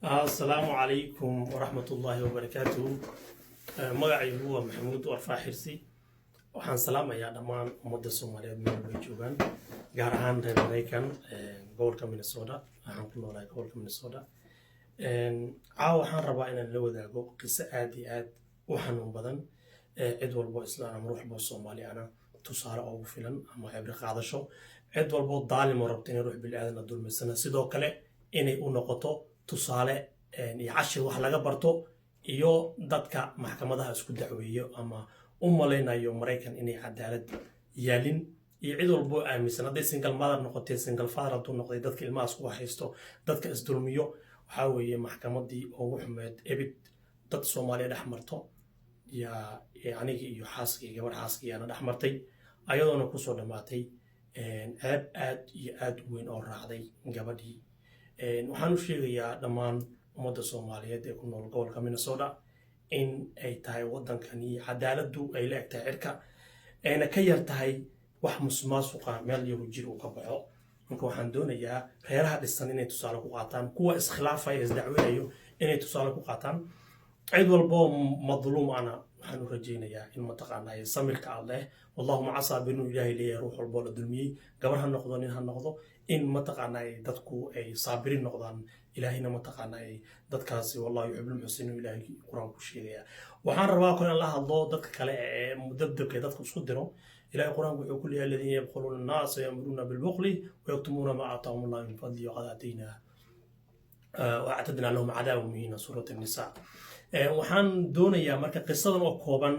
السلام عليكم ورحمة الله وبركاته. magacaygu waa maxamuud warfaa xirsi. waxaan salaamayaa dhammaan ummadda Soomaaliyeed meel ay joogaan, gaar ahaan reer Mareykan gobolka Minnesota. waxaan ku noolahay gobolka Minnesota. waxaan rabaa inaan la wadaago qiso aad iyo aad u xanuun badan. cid walbo islaan ama ruux walbo Soomaali ana tusaale ugu filan ama cibri qaadasho. cid walbo daalim oo rabta inay ruux bilaadan dulmisana sidoo kale inay u noqoto tusaale iyo cashir wax laga barto iyo dadka maxkamadaha isku dacweeyo ama u malaynayo Mareykan inay cadaalad yaalin iyo cid walbo aaminsan haday single mother noqotay single father hadduu noqday dadka ilmaha isku haysto dadka isdulmiyo waxa weeye maxkamadii ugu xumeed ebid dad Soomaaliya dhex marto aniga iyo xaaskii gabar xaaskiyaana dhex martay ayadoona ku soo dhamaatay ceeb aad iyo aad u weyn oo raacday gabadhii. waxaan u sheegayaa dhammaan ummadda Soomaaliyeed ee ku nool gobolka Minnesota in ay tahay wadankani cadaaladdu ay la egtahay cirka ayna ka yar tahay wax musuqmaasuqa meel yar jir uu ka baxo. marka waxaan doonayaa reeraha dhisan inay tusaale ku qaataan, kuwa iskhilaafaya isdacweynayo inay tusaale ku qaataan. cid walbo madluum ana waxaan u rajaynayaa in mataqaanaa samirka Allah Allahumma asa binu ilaahi leeyahay ruux walbo la dulmiyay gabar ha noqdo nin ha noqdo in mataqaanaa dadku ay saabirin noqdaan ilaahina mataqaanaa dadkaasi wallahi yuhibbul muhsinin ilaahi quraan ku sheegaya. waxaan rabaa in la hadlo dadka kale ee mudabdabka dadku isku diro. ilaahi quraan wuxuu ku leeyahay alladina yabkhuluna an-nas yamuruna bil bukhli wa yaktumuna ma atahum Allah min fadli wa qad atina wa a'tadna lahum 'adaban muhina surah an-nisa. waxaan doonayaa marka qisadan oo kooban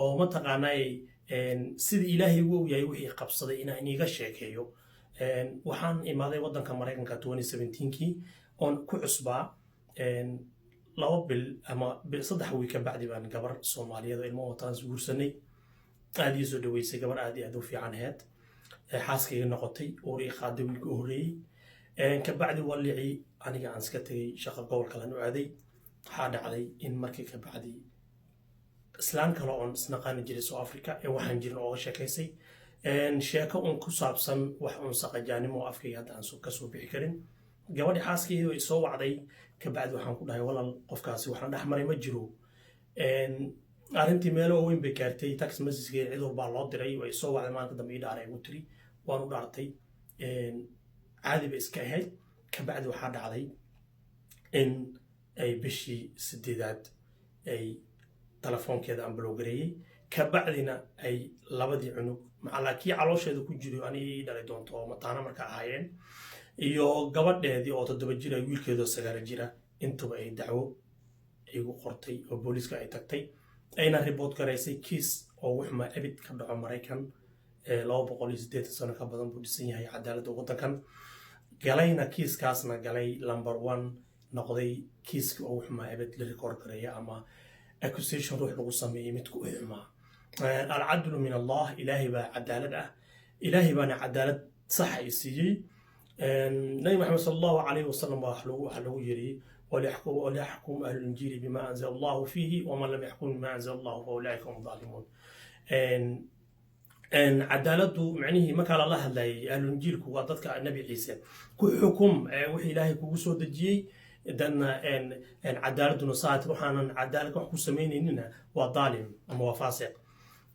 oo mataqaanaa sidii ilaahay uu yahay wixii qabsaday inaan iga sheekeeyo. waxaan imaaday wadanka Mareykanka 2017kii oon ku cusbaa 2 bil ama 3 wiil ka bacdi baan gabar Soomaaliyeed ilmo wataan guursanay. aad iyo soo dhaweysay gabar aad iyo aad u fiican ahayd. xaaskayga noqotay oo ii qaaday wiilka u horeeyay. ka bacdi walici aniga aan iska tagay shaqo gobolka lan u aaday. waxaa dhacday in markii ka bacdi islaan kale oon isnaqaani jiray South Africa ee waxaan jirin ooga sheekaysay sheeko un ku saabsan wax un saqajaanimo afkayga hadda aan ka soo bixi karin. gabadhi xaaskayga way soo wacday ka bacdi waxaan ku dhahay walaal qofkaasi waxaan dhex maray ma jiro. arrintii meelo weyn bay gaartay tax message cid walba loo diray way soo wacday maalinta dambe ii dhaaray ugu tiri waan u dhaartay caadi bay iska ahayd. ka bacdi waxaa dhacday in ay bishii 8aad ay telefoonkeeda aan blogareeyay ka bacdina ay labadii cunug macallakii caloosheeda ku jiray aniga dhalay doonto oo mataana marka ahaayeen iyo gabadheedii oo 7 jir ah wiilkeedu 9 jir ah intuba ay dacwo igu qortay oo booliska ay tagtay ayna report gareysay kiis oo wuxuma abid ka dhaco Mareykan 280 sano ka badan buu dhisan yahay cadaaladda wadankan galayna kiiskaasna galay number 1 noqday kiiska oo wuxuma abid la record gareeya ama accusation ruux lagu sameeyay midku u xumaa. al-adlu min Allah ilaahi baa cadaalad ah ilaahi baana cadaalad sax ay siiyay. nabi Muhammad sallallahu alayhi wasallam wax lagu yiri وليحكم أهل الإنجيل بما أنزل الله فيه ومن لم يحكم بما أنزل الله فأولئك هم الظالمون. عدالته معنيه ما كان الله هداي أهل الإنجيل كوا ضدك النبي عيسى كل حكم وحي إلهي كوا سود الجي دنا إن عدالته نصات روحنا عدالة كوا سمين إننا وظالم أما وفاسق.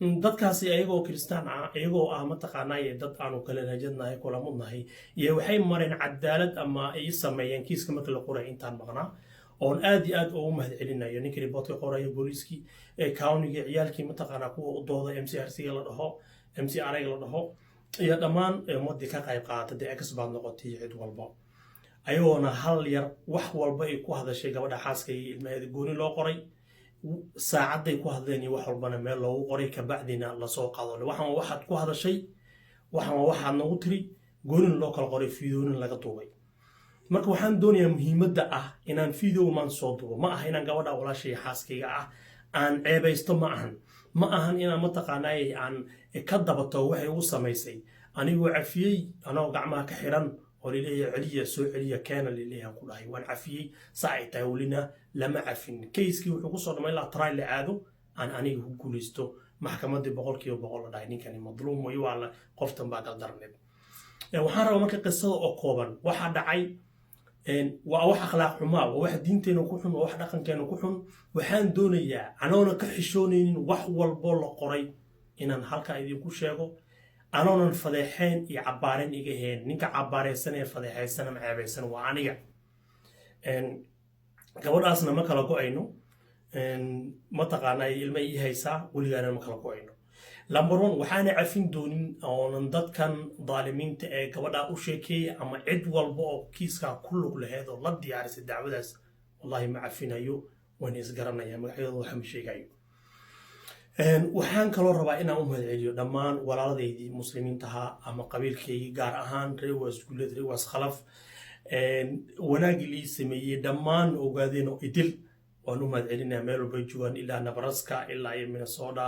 dadkaasi ayagoo kristaan ayagoo mataqaanaa dad aanu kala rajadnahay kula mudnahay iyo waxay mareen cadaalad ama ay sameeyeen kiiska marka la qoray intaan maqnaa oon aad iyo aad ugu mahadcelinayo ninkii reportka qorayo booliskii county ciyaalkii mataqaanaa kuwa u dooda MCRC la dhaho MCR la dhaho iyo dhammaan ummadii ka qayb qaadatay expert noqotay cid walba ayagoona hal yar wax walba ay ku hadashay gabadha xaaskay ilmaheeda gooni loo qoray saacaday ku hadleen wax walbana meel loogu qoray ka bacdina la soo qaado waxaan waxaad ku hadashay waxaan nagu tiri goonin loo kala qoray fiidoonin laga duubay. marka waxaan doonayaa muhiimadda ah inaan fiidoo maan soo duubo ma aha inaan gabadha walaashay xaaskayga ah aan ceebaysto ma ahan inaan mataqaanaa aan ka dabato waxay ugu samaysay anigoo cafiyay anoo gacmaha ka xiran oo leeyahay celiya soo celiya keena leeyahay ku dhahay waan cafiyay saacay taawlina lama cafin kayskii wuxuu ku soo dhamay la trial la aado aan aniga ku guulaysto maxkamadda 100% la dhahay ninkani madluum way wala qoftan baa dardarneed. waxaan rabaa marka qisada oo kooban waxa dhacay waa wax akhlaaq xumaa waa wax diinteena ku xun waa wax dhaqankeena ku xun waxaan doonayaa anoona ka xishoonaynin wax walbo la qoray inaan halkaa idinku sheego anoonan fadeexeen iyo cabbaareen iga heen ninka cabbaaraysan ee fadeexaysan ama ceebaysan waa aniga gabadhaasna ma kala go'ayno mataqaanaa ilma ii haysaa weligaana ma kala go'ayno number one waxaana cafin doonin oonan dadkan daalimiinta ee gabadhaa u sheekeeyay ama cid walba oo kiiskaa ku lug laheed oo la diyaarisay dacwadaas wallahi ma cafinayo waan isgaranayaa magacyadooda waxa ma sheegayo waxaan kaloo rabaa inaan u mahadceliyo dhammaan walaaladeydii muslimiintaha ama qabiilkaygii gaar ahaan reewaas guuled reewaas khalaf wanaagii lii sameeyey dhammaan ogaadeen oo idil waan u mahadcelinayaa meel walbay joogaan ilaa Nebraska ilaa iyo Minnesota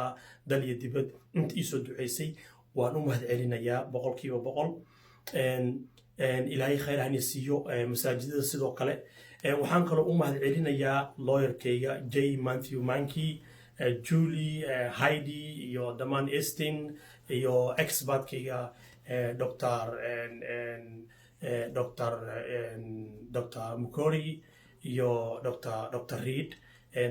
dal iyo dibad inta iisoo duceysay waan u mahadcelinayaa boqolkiiba boqol ilaahay khayr hani siiyo masaajidada sidoo kale waxaan kaloo u mahadcelinayaa lawyerkayga J Matthew Mankey Julie Heidi iyo dhammaan Estin iyo expertkayga Dr. Mukori iyo Dr. Reed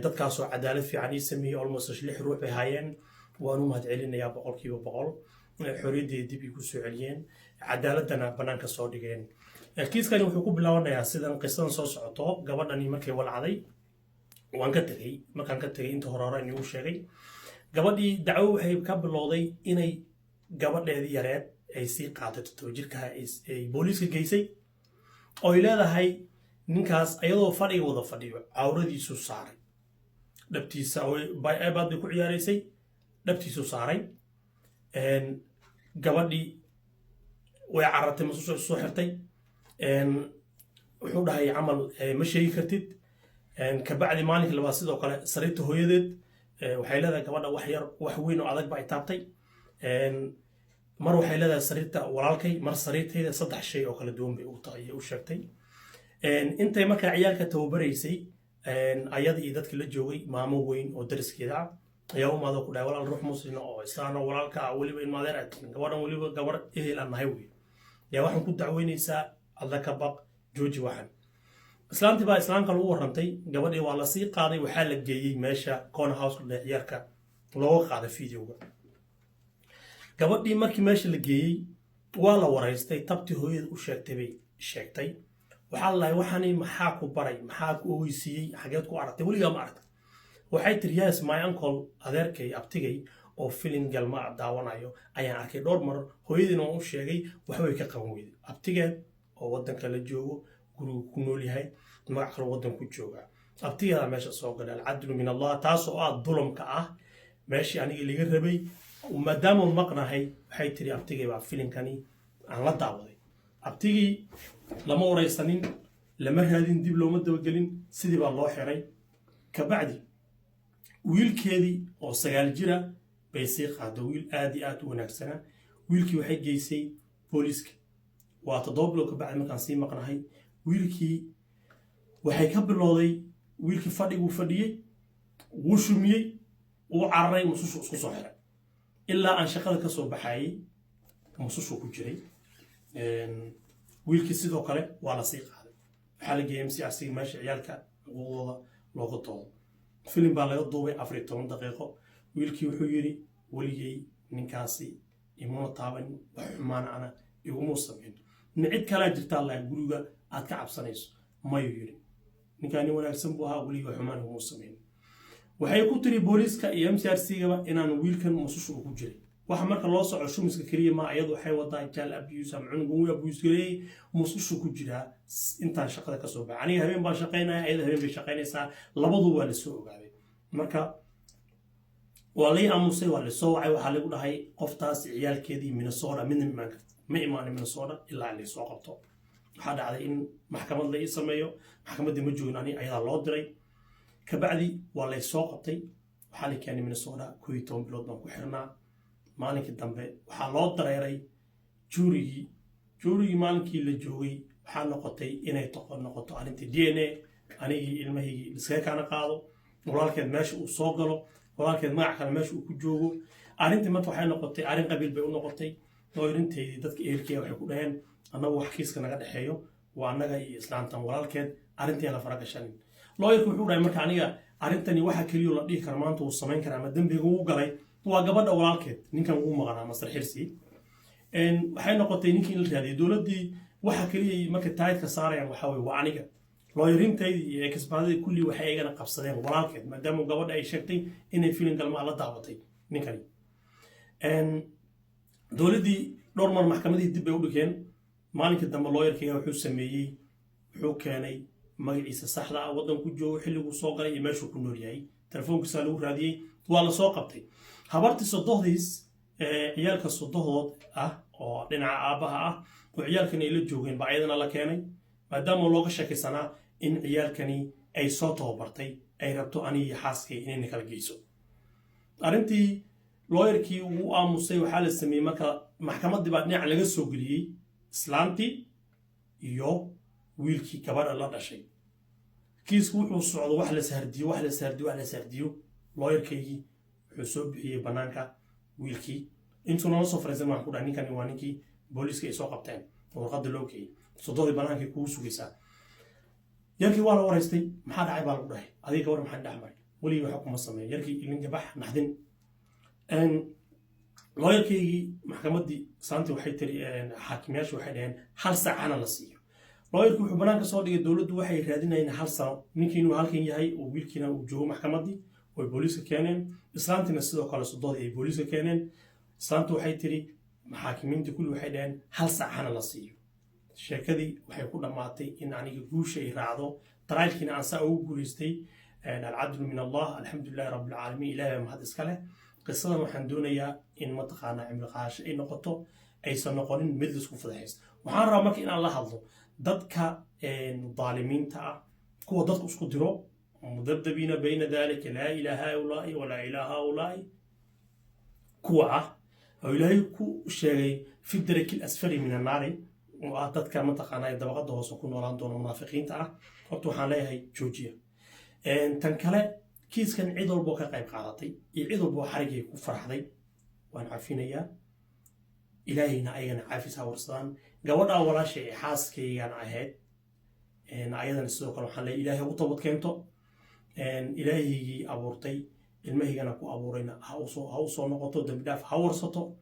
dadkaasoo cadaalad fiican ii sameeyey almost 6 ruux bay haayeen waan u mahadcelinayaa boqolkiiba boqol xorriyaddii dib igu soo celiyeen cadaaladana bannaanka soo dhigeen kiiskani wuxuu ku bilaabanayaa sidan qisadan soo socoto gabadhani markay walacday waan ka tegey markaan ka tegey inta hore inuu sheegay gabadhii dacwo waxay ka bilowday inay gabadheedii yareed ay sii qaadato toojirka ay booliiska geysay oo ay leedahay ninkaas ayadoo fadhiga wada fadhiyo cawradiisu saaray dhabtiisa baad bay ku ciyaaraysay dhabtiisu saaray gabadhii way carartay masuush soo xirtay wuxuu dhahay camal ma sheegi kartid kabacdi maalinka labaad sidoo kale sariirta hooyadeed waxay leedahay gabadha wax weyn oo adag ba ay taabtay mar waxay leedahay sariirta walaalkay mar sariirtayda 3 shay oo kala duwan bay u tahay u sheegtay intay markaa ciyaalka tababaraysay ayada iyo dadkii la joogay maamo weyn oo dariskeeda ayaa u maado ku dhahay walaal ruux muslim oo islaana walaalka weliba in maadeer atin gabadhan weliba gabar ehel aan nahay wey yaa waxaan ku dacweynaysaa alla ka baq jooji waxan islaantii baa islaamka lagu warrantay gabadhii waa la sii qaaday waxaa la geeyey meesha corner house la ciyaalka looga qaaday fiidiyowga gabadhii markii meesha la geeyey waa la waraystay tabtii hooyada u sheegtay bay sheegtay waxaa la lahay waxani maxaa ku baray maxaa ku ogeysiiyey xageed ku aragtay weligaa ma aragtay waxay tiri yes my uncle adeerkay abtigay oo filim galma daawanayo ayaan arkay dhowr mar hooyadiina waan u sheegay waxbay ka qaban weyday abtigeed oo waddanka la joogo gurigu ku nool yahay magac kale waddan ku jooga abtigeeda meesha soo galay alcadlu min allah taasoo dulamka ah meeshii aniga laga rabay maadaama maqnahay waxay tiri abtigay baa filimkani aan la daawaday abtigii lama waraysanin lama raadin dib looma dabagelin sidii baa loo xiray kabacdi wiilkeedii oo 9 jira bay sii qaaday wiil aad iyo aad u wanaagsana wiilkii waxay geysay booliiska waa 7 bilood kabacdi markaan sii maqnahay wiilkii waxay ka bilowday wiilkii fadhigu fadhiyey wuu shumiyey wuu cararay musushu isku soo xiray ilaa aan shaqada ka soo baxayay musushu ku jiray wiilkii sidoo kale waa la sii qaaday waxaa la geeyay MCRC meesha ciyaalka xuquuqdooda looga doodo filim baa laga duubay 14 daqiiqo wiilkii wuxuu yiri weligay ninkaasi imuna taaban wax xumaan ana iguma sameyn cid kale jirta la guriga aad ka cabsanayso mayu yiri ninkaani wanaagsan buu ahaa weliga xumaan iguma sameyn waxay ku tiri booliiska iyo MCRC-ga inaan wiilkan musushu ku jiray waxa marka loo soco shumiska kaliya ma ayadu waxay wadaa jaal abuse am cunugu abuse galay musushu ku jira intaan shaqada ka soo baxay aniga habeen baan shaqeynaa ayada habeen bay shaqeynaysaa labadu waa la soo ogaaday marka waa la aamusay waa la soo wacay waxa lagu dhahay qoftaas ciyaalkeedii Minnesota ma imaan Minnesota ilaa la soo qabto waxa dhacday in maxkamad la sameeyo maxkamadda ma joogin ayada loo diray kabacdi waa la soo qabtay waxa la keenay Minnesota 12 bilood baan ku xirnaa maalinkii dambe waxaa loo dareeray juurigii maalinkii la joogay waxaa noqotay inay noqoto arrintii DNA anigii ilmahaygi iskaga kana qaado walaalkeed meesha uu soo galo walaalkeed magac kale meesha uu ku joogo arrintii marka waxay noqotay arrin qabiil bay u noqotay oo irinteedii dadka ehelkeeda waxay ku dhaheen annagu wax kiiska naga dhexeeyo وأنا إسلام ولكن أرنتي على فرق الشن لا يكون حول مكانية أرنتني واحد كليو لديه كرمانته والسمين كرام الدم بيجو قلي وجبنا ولكن نكمل هو مغنى مصر حرسي إن حين قطيني كل هذه دولة دي واحد كلي ما كتايت كسارة يعني وحاول وعنيك لا يرين تي كسبان كل واحد يجنا قبصين ولكن ما دام وجبنا أي شيء إن الفيلم قال ما على دعوتي نكمل إن دولة دي نورمال محكمة دي بيقولوا كان مالك الدم الله يركيه وحو سميه وحو كاني magaciisa saxda ah wadanku joogo xilligu soo galay iyo meeshuu ku nool yahay telefoonkiisa lagu raadiyay waa la soo qabtay habartii sodohdiis ciyaalka sodohood ah oo dhinaca aabaha ah oo ciyaalkan ay la joogeen baa iyadana la keenay maadaama looga sheekaysanaa in ciyaalkani ay soo tababartay ay rabto aniga iyo xaaskay inay kala geyso arrintii looyarkii uu aamusay waxaa la sameeyey marka maxkamaddii baa dhinac laga soo geliyey islaantii iyo wiilkii gabadha la dhashay kiisku wuxuu socdo wax la saardiyo looyarkaygii wuxuu soo bixiyey banaanka wiilkii intuu nala soo fariisan waxaan ku dhahay ninkani waa ninkii booliiska ay soo qabteen warqadda loo geeyey soddodii banaankay kugu sugaysaa yarkii waa la waraystay maxaa dhacay baa lagu dhahay adiga gabar maxaan dhex maray weligii waxa kuma sameeya yarkii ilin gabax naxdin looyarkaygii maxkamaddii saantii waxay tiri xaakimayaashu waxay dhaheen hal saacana la siiyo looyarku wuxuu banaanka soo dhigay dowladdu waxay raadinayeen hal sano ninkii inuu halkan yahay oo wiilkiina uu joogo maxkamaddii oo ay booliiska keeneen islaantiina sidoo kale soddodii ay booliiska keeneen islaantu waxay tiri maxaakimiintii kulli waxay dhaheen hal saacana la siiyo sheekadii waxay ku dhammaatay in aniga guusha ay raacdo daraylkiina aan saa ugu guulaystay alcadlu min allah alxamdulilahi rabbilcaalamiin ilaahay mahad iska leh qisadan waxaan doonayaa in mataqaanaa cimri qaadasho ay noqoto aysan noqonin mid laisku fadaxaysto waxaan rabaa marka inaan la hadlo dadka ظالمينta ah kuwa dadku isku diro mudabdabiina bayna dalika laa ilaaha haulaai walaa ilaaha haulaai kuwa ah oo ilaahay ku sheegay fi daraki asfali min annaari oo ah dadka mataqaanaa dabaqada hoose ku noolaan doona munaafiqiinta ah horta waxaan leeyahay joojiya tan kale kiiskan cid walbo ka qayb qaadatay iyo cid walbo xarigay ku farxday waan cafinayaa ilaahayna ayagana caafis ha warsadaan gabadha walaashay ee xaaskaygan ahayd ayadana sidoo kale waxaan leeyahay ilaahay ugu toobad keento ilaahaygii abuurtay ilmahaygana ku abuurayna ha u soo noqoto dambi dhaaf ha warsato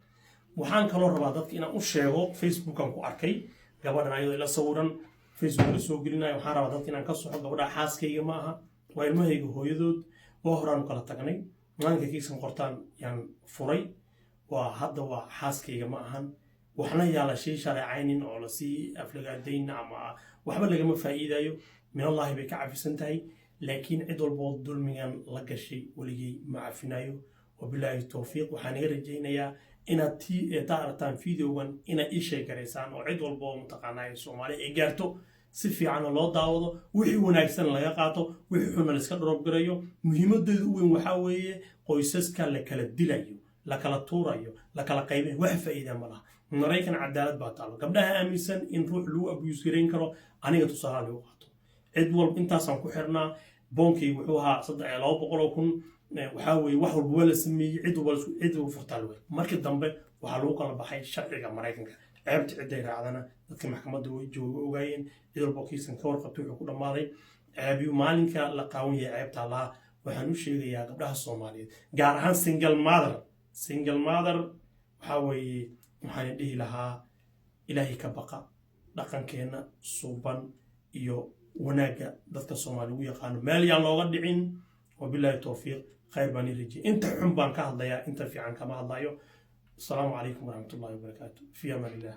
waxaan kaloo rabaa dadka inaan u sheego facebookan ku arkay gabadhan ayadoo ila sawiran facebook la soo gelinayo waxaan rabaa dadka inaan ka soxo gabadha xaaskayga ma aha waa ilmahayga hooyadood waa horaanu kala tagnay maalinka kiiskan qortaan yaan furay waa hadda waa xaaskayga ma ahan waxna yaa la sii shareecaynin oo la sii aflagaadayn ama waxba lagama faa'iidayo min allahi bay ka cafisan tahay laakiin cid walboo dulmigan la gashay weligay ma cafinayo wabilaahi towfiiq waxaan iga rajaynayaa inaad aragtaan videogan inaad ii sheegaraysaan oo cid walboo mataqaanaa soomaali ay gaarto si fiican loo daawado wixii wanaagsan laga qaato wixii xun la iska dhoobgarayo muhiimadeedu u weyn waxaa weeye qoysaska la kala dilayo la kala tuurayo la kala qaybayo wax faa'iido ma laha maraykan cadaalad baa taalo gabdhaha aaminsan in ruux lagu abuse gareyn karo aniga tusaale lagu qaato cid walba intaasaan ku xirnaa boonkay wuxuu ahaa 200,000 waxaa weeye wax walba waa la sameeyey cid walba furtaal wey markii dambe waxaa lagu kala baxay sharciga maraykanka ceebta ciday raacdana dadka maxkamadda way jooga ogaayeen cid walba kiisan ka warqabtay wuxuu ku dhammaaday ceebiyo maalinka la qaawan yahay ceebta lahaa waxaan u sheegayaa gabdhaha soomaaliyeed gaar ahaan single mother waxaa weeye waxaan dhihi lahaa ilaahay ka baqa dhaqankeena suuban iyo wanaagga dadka Soomaali ugu yaqaan meel yaan looga dhicin wabillahi tawfiiq khayr baan irji inta xun baan ka hadlayaa inta fiican kama hadlayo assalamu alaykum warahmatullahi wabarakatuh fi amanillah